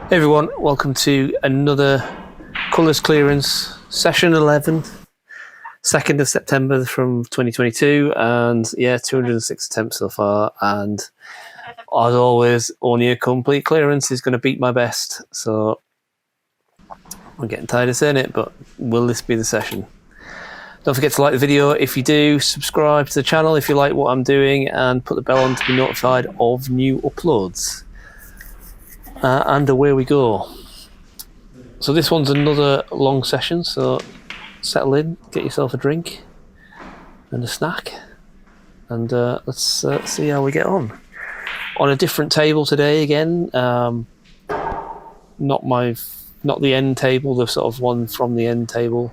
Hey everyone, welcome to another colours clearance session 11, 2nd of September from 2022, and yeah, 206 attempts so far, and as always, only a complete clearance is going to beat my best, so I'm getting tired of saying it, but will this be the session? Don't forget to like the video if you do, subscribe to the channel if you like what I'm doing, and put the bell on to be notified of new uploads. And away we go. So this one's another long session, so settle in, get yourself a drink and a snack, and let's see how we get on. On a different table today again, not the end table, the sort of one from the end table,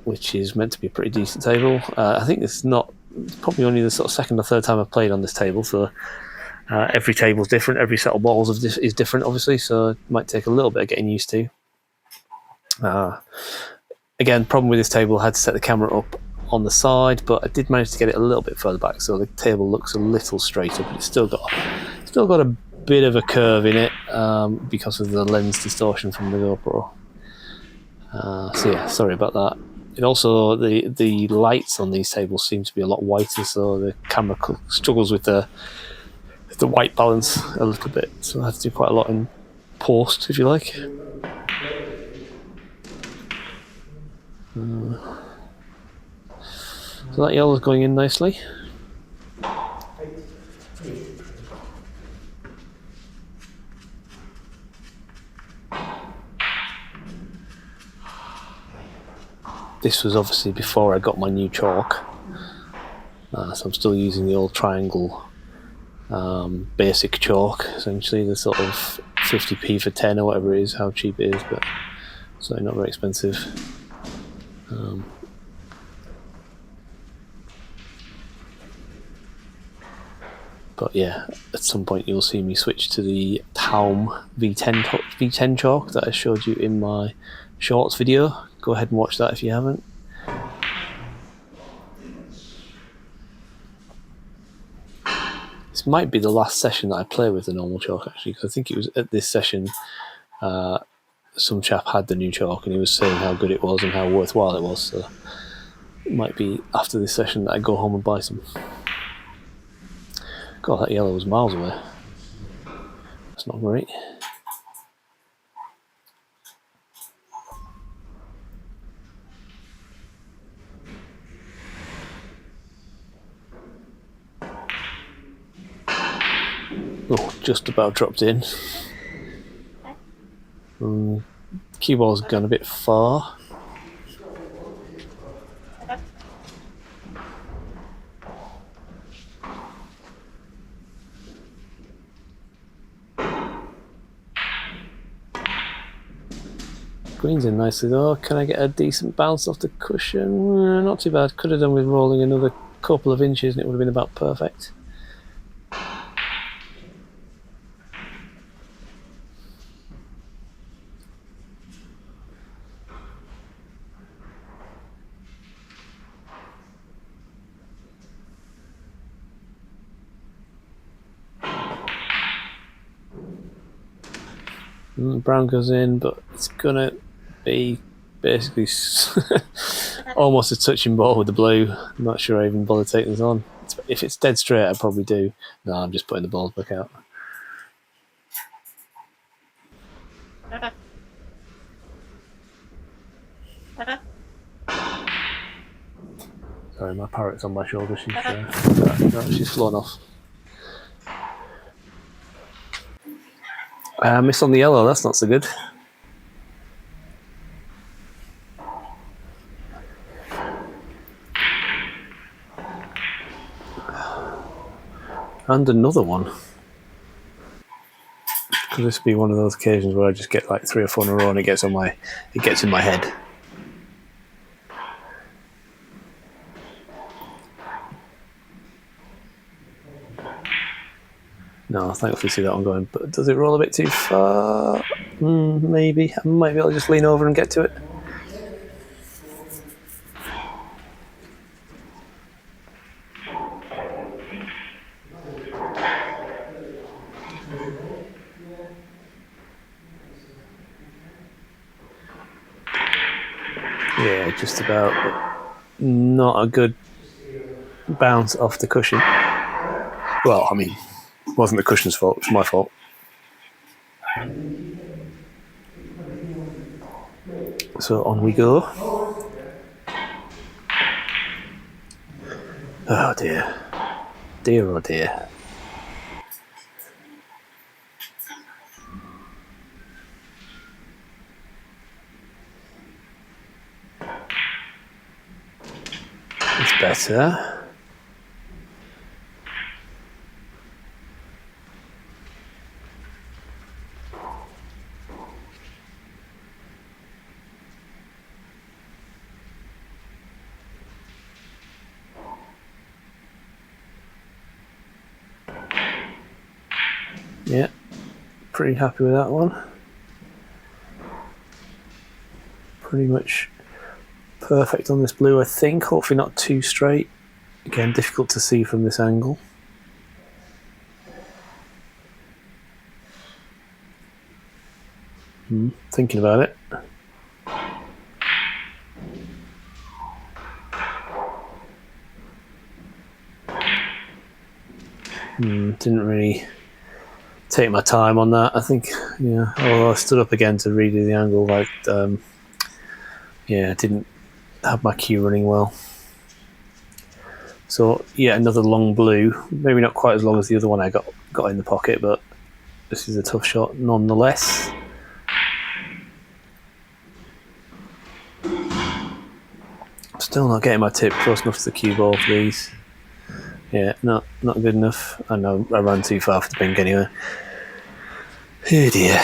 which is meant to be a pretty decent table. I think it's probably only the sort of second or third time I've played on this table, so every table's different, every set of balls is different, obviously, so it might take a little bit of getting used to. Again, problem with this table, I had to set the camera up on the side, but I did manage to get it a little bit further back, so the table looks a little straighter, but it's still got a bit of a curve in it because of the lens distortion from the GoPro. So yeah, sorry about that. It also, the lights on these tables seem to be a lot whiter, so the camera struggles with the white balance a little bit, so I have to do quite a lot in post, if you like. So that yellow's going in nicely. This was obviously before I got my new chalk, so I'm still using the old triangle basic chalk, essentially the sort of 50p for 10 or whatever it is, how cheap it is, but certainly not very expensive. But yeah, at some point you'll see me switch to the Taum V10 chalk that I showed you in my shorts video. Go ahead and watch that if you haven't. This might be the last session that I play with the normal chalk, actually, because I think it was at this session some chap had the new chalk and he was saying how good it was and how worthwhile it was, so it might be after this session that I go home and buy some. God, that yellow was miles away. That's not great. Oh, just about dropped in. Cue ball's gone a bit far. Green's in nicely though. Can I get a decent bounce off the cushion? Not too bad. Could have done with rolling another couple of inches and it would have been about perfect. Brown goes in, but it's gonna be basically almost a touching ball with the blue. I'm not sure I even bother taking this on. If it's dead straight, I probably do. No, I'm just putting the balls back out. Sorry, my parrot's on my shoulder. She's flown off. I missed on the yellow, that's not so good. And another one. Could this be one of those occasions where I just get like 3 or 4 in a row and it gets in my head? No, thankfully see that one going, but does it roll a bit too far? Maybe. I might be able to just lean over and get to it. Yeah, just about, but not a good bounce off the cushion. Well, I mean, it wasn't the cushion's fault, it's my fault. So on we go. Oh dear. Dear oh dear. It's better. Yeah, pretty happy with that one. Pretty much perfect on this blue, I think. Hopefully not too straight. Again, difficult to see from this angle. Thinking about it. Didn't really take my time on that. I think, yeah. Although I stood up again to redo the angle, like, yeah, didn't have my cue running well. So yeah, another long blue. Maybe not quite as long as the other one I got in the pocket, but this is a tough shot nonetheless. Still not getting my tip close enough to the cue ball for these. Yeah, not good enough. I know I ran too far for the pink anyway. Oh dear.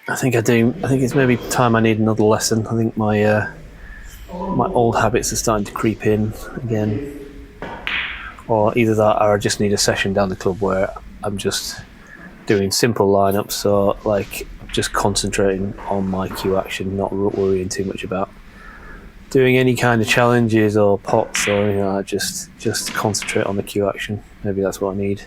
I think I do. I think it's maybe time I need another lesson. I think my old habits are starting to creep in again. Or either that or I just need a session down the club where I'm just doing simple lineups, so like just concentrating on my cue action, not worrying too much about doing any kind of challenges or pots or anything like that. Just concentrate on the cue action. Maybe that's what I need.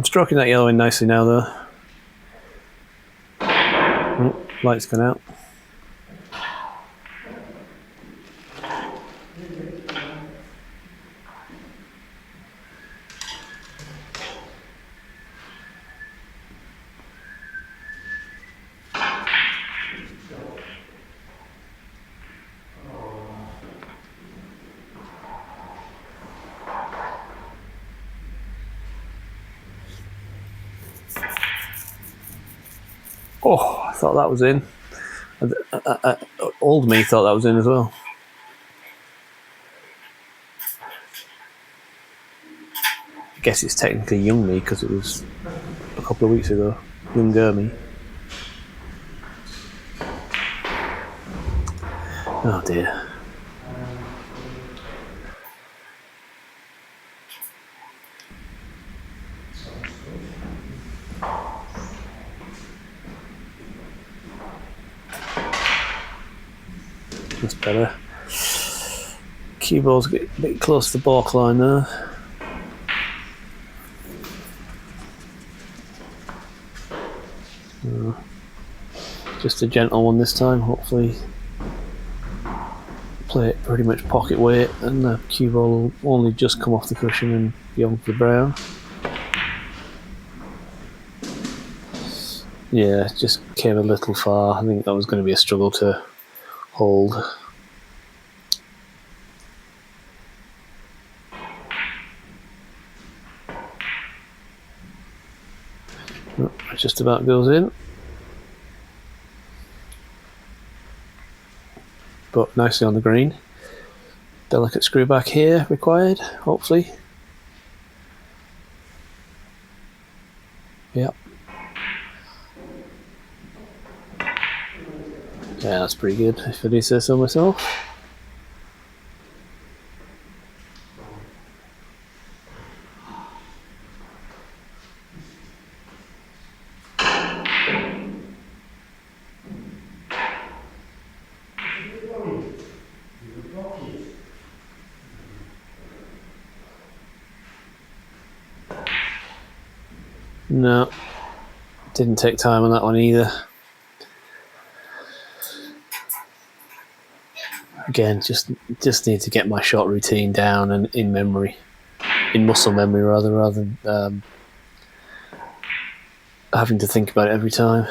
Stroking that yellow in nicely now though. Light's gone out. Oh, I thought that was in. Old me thought that was in as well. I guess it's technically young me because it was a couple of weeks ago. Younger me. Oh dear. That's better. Cue ball's a bit close to the balk line there. Just a gentle one this time, hopefully. Play it pretty much pocket weight, and the cue ball will only just come off the cushion and be onto the brown. Yeah, it just came a little far. I think that was going to be a struggle to hold. Oh, it just about goes in. But nicely on the green. Delicate screw back here required, hopefully. Yep. Yeah, that's pretty good, if I do say so myself. No, didn't take time on that one either. Again, just need to get my shot routine down and in memory, in muscle memory rather than having to think about it every time.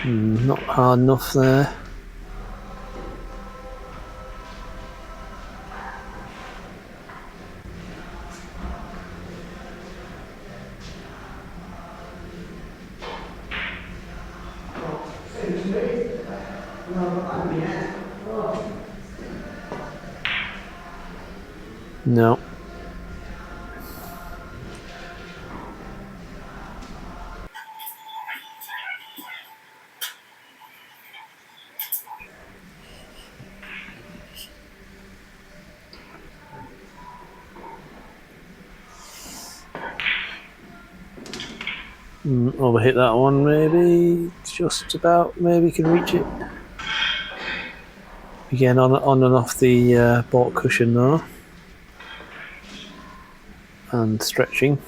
Not hard enough there. No. Overhit that one, maybe. Just about, maybe can reach it. Again, on and off the baulk cushion though. And stretching.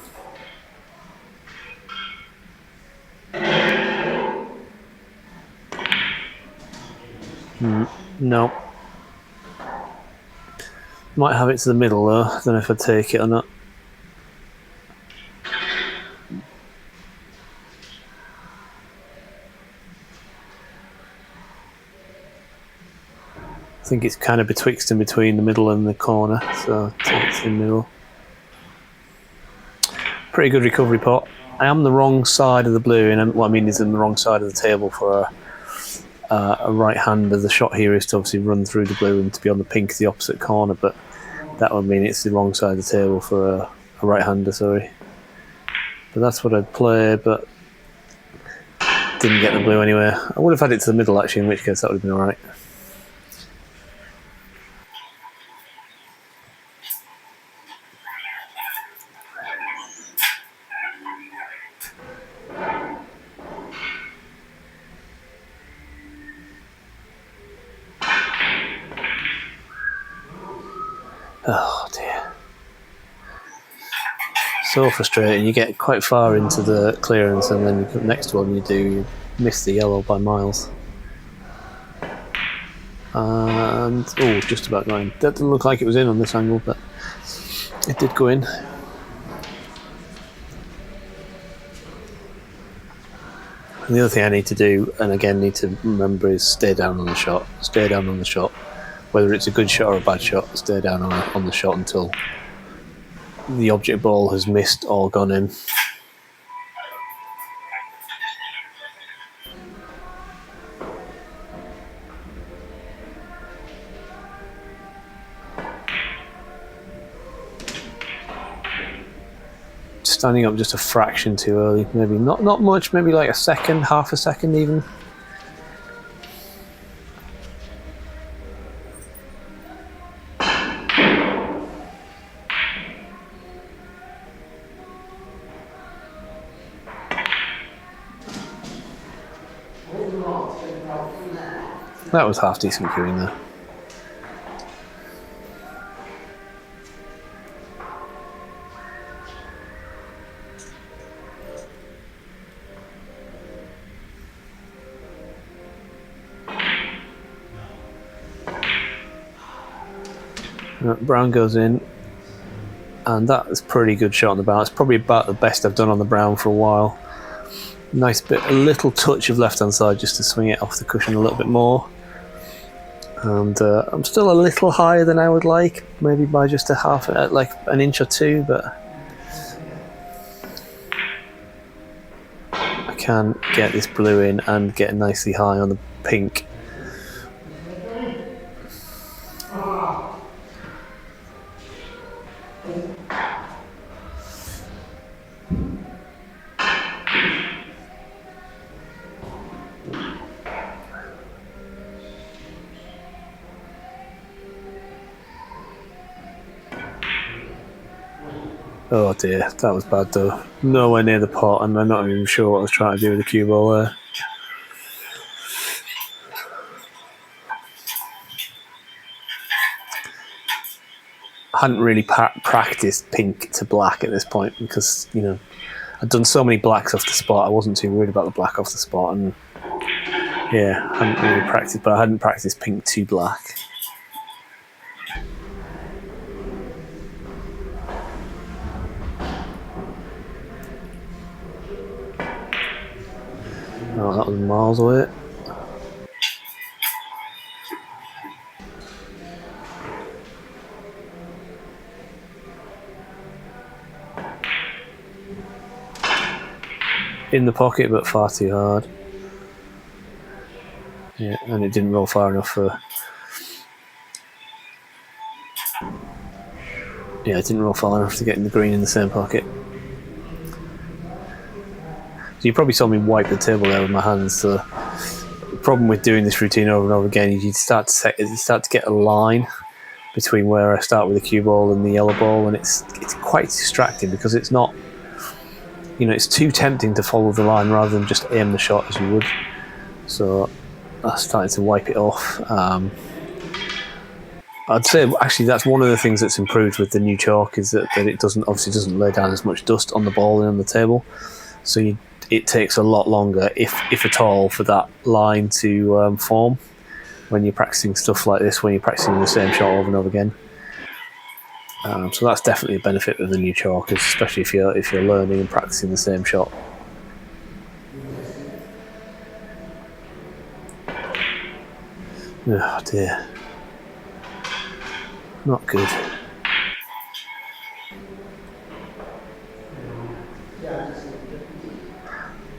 No. Might have it to the middle though, I don't know if I'd take it or not. I think it's kind of betwixt and between the middle and the corner, so it's in the middle. Pretty good recovery pot. I am the wrong side of the blue, and what I mean is I'm the wrong side of the table for a right hander. The shot here is to obviously run through the blue and to be on the pink, the opposite corner, but that would mean it's the wrong side of the table for a right hander, sorry. But that's what I'd play, but didn't get the blue anywhere. I would have had it to the middle actually, in which case that would have been alright. Oh dear. So frustrating. You get quite far into the clearance and then the next one you miss the yellow by miles. And, oh, just about going. That didn't look like it was in on this angle, but it did go in. And the other thing I need to do, and again need to remember, is stay down on the shot. Stay down on the shot. Whether it's a good shot or a bad shot, stay down on the shot until the object ball has missed or gone in. Standing up just a fraction too early, maybe not much, maybe like a second, half a second even. That was half decent cueing there. Brown goes in, and that is a pretty good shot on the brown. It's probably about the best I've done on the brown for a while. Nice bit, a little touch of left hand side just to swing it off the cushion a little bit more. And I'm still a little higher than I would like, maybe by just a half, like an inch or two, but I can get this blue in and get nicely high on the pink. Oh dear, that was bad though. Nowhere near the pot, and I'm not even sure what I was trying to do with the cue ball there. I hadn't really practiced pink to black at this point because, you know, I'd done so many blacks off the spot. I wasn't too worried about the black off the spot, and yeah, I hadn't really practiced, but I hadn't practiced pink to black. Oh, that was miles away. In the pocket, but far too hard. Yeah, and it didn't roll far enough for... Yeah, it didn't roll far enough to get in the green in the same pocket. So you probably saw me wipe the table there with my hands. So the problem with doing this routine over and over again is you start to get a line between where I start with the cue ball and the yellow ball, and it's quite distracting because it's not, you know, it's too tempting to follow the line rather than just aim the shot as you would. So I started to wipe it off. I'd say actually that's one of the things that's improved with the new chalk is that it doesn't lay down as much dust on the ball and on the table. So it takes a lot longer, if at all, for that line to form when you're practicing stuff like this, when you're practicing the same shot over and over again. So that's definitely a benefit of the new chalk, especially if you're learning and practicing the same shot. Oh dear. Not good.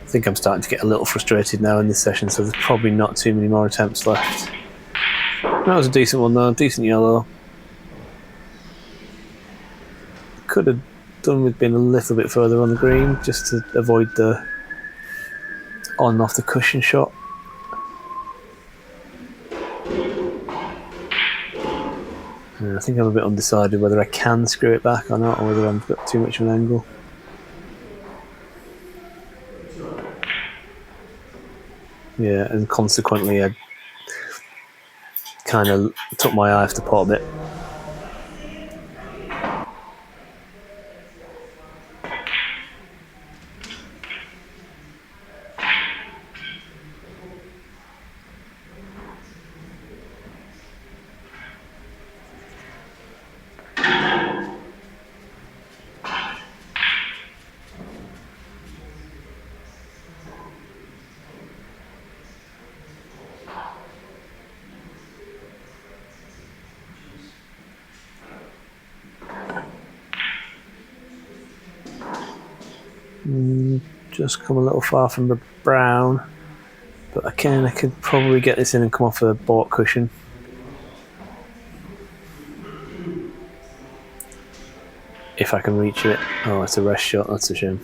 I think I'm starting to get a little frustrated now in this session, so there's probably not too many more attempts left. That was a decent one though, decent yellow. Could have done with being a little bit further on the green, just to avoid the on and off the cushion shot. I think I'm a bit undecided whether I can screw it back or not, or whether I've got too much of an angle. Yeah, and consequently I kind of took my eye off the pot a bit. Just come a little far from the brown, but I could probably get this in and come off a bought cushion. If I can reach it. Oh, it's a rest shot, that's a shame.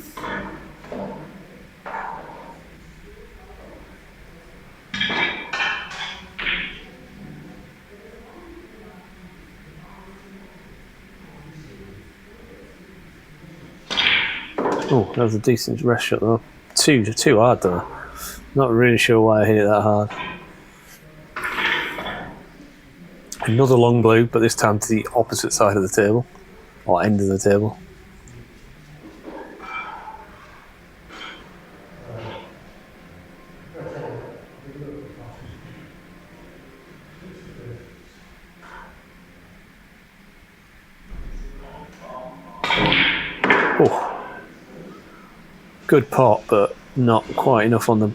Oh, that was a decent rest shot though. Too hard though. Not really sure why I hit it that hard. Another long blue, but this time to the opposite side of the table, or end of the table. Oh. Good pot, but not quite enough on the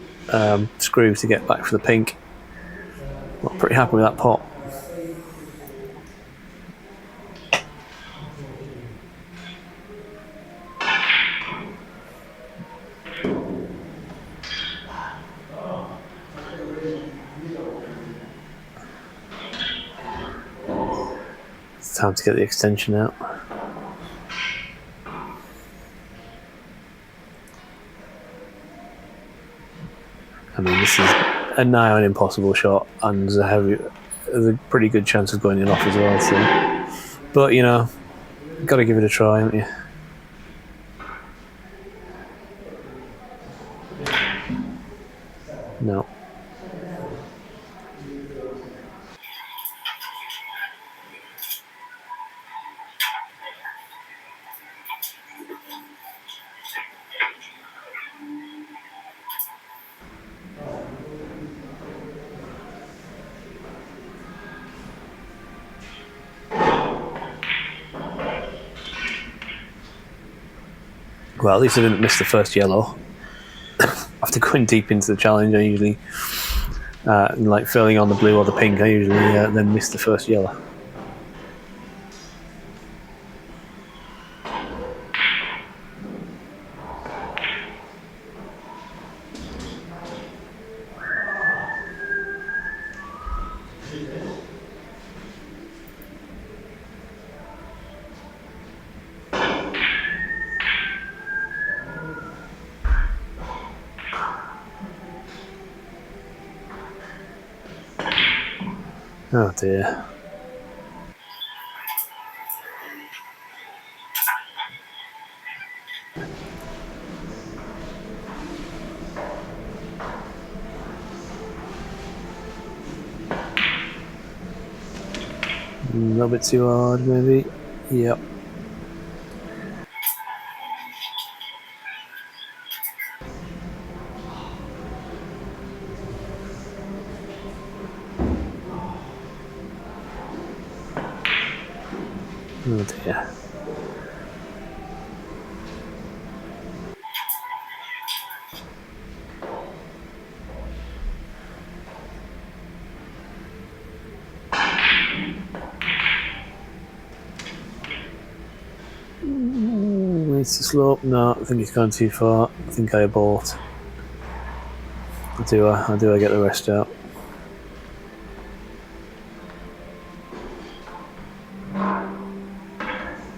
screw to get back for the pink. Not pretty happy with that pot. It's time to get the extension out. I mean, this is a nigh on impossible shot, and there's a pretty good chance of going in off as well. So, but you know, got to give it a try, haven't you? No. Well, at least I didn't miss the first yellow. After going deep into the challenge, I usually, like failing on the blue or the pink, I usually then miss the first yellow. Oh dear. A little bit too hard, maybe. Yep. Oh dear. Needs to slope. No, I think it's gone too far. I think I abort. I do. I get the rest out.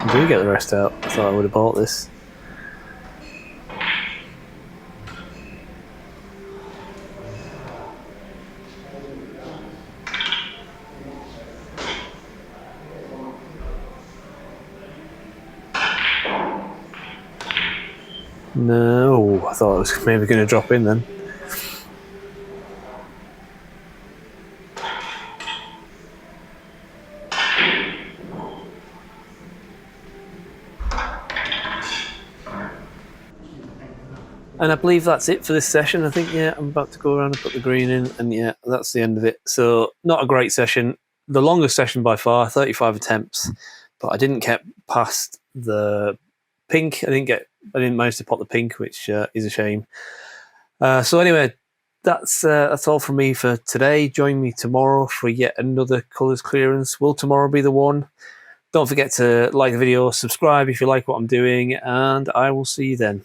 I do get the rest out. I thought I would have bought this. No, I thought it was maybe going to drop in then. And I believe that's it for this session. I think, yeah, I'm about to go around and put the green in, and yeah, that's the end of it. So, not a great session. The longest session by far, 35 attempts, but I didn't get past the pink. I didn't manage to pot the pink, which is a shame. So anyway, that's all from me for today. Join me tomorrow for yet another colours clearance. Will tomorrow be the one? Don't forget to like the video, subscribe if you like what I'm doing, and I will see you then.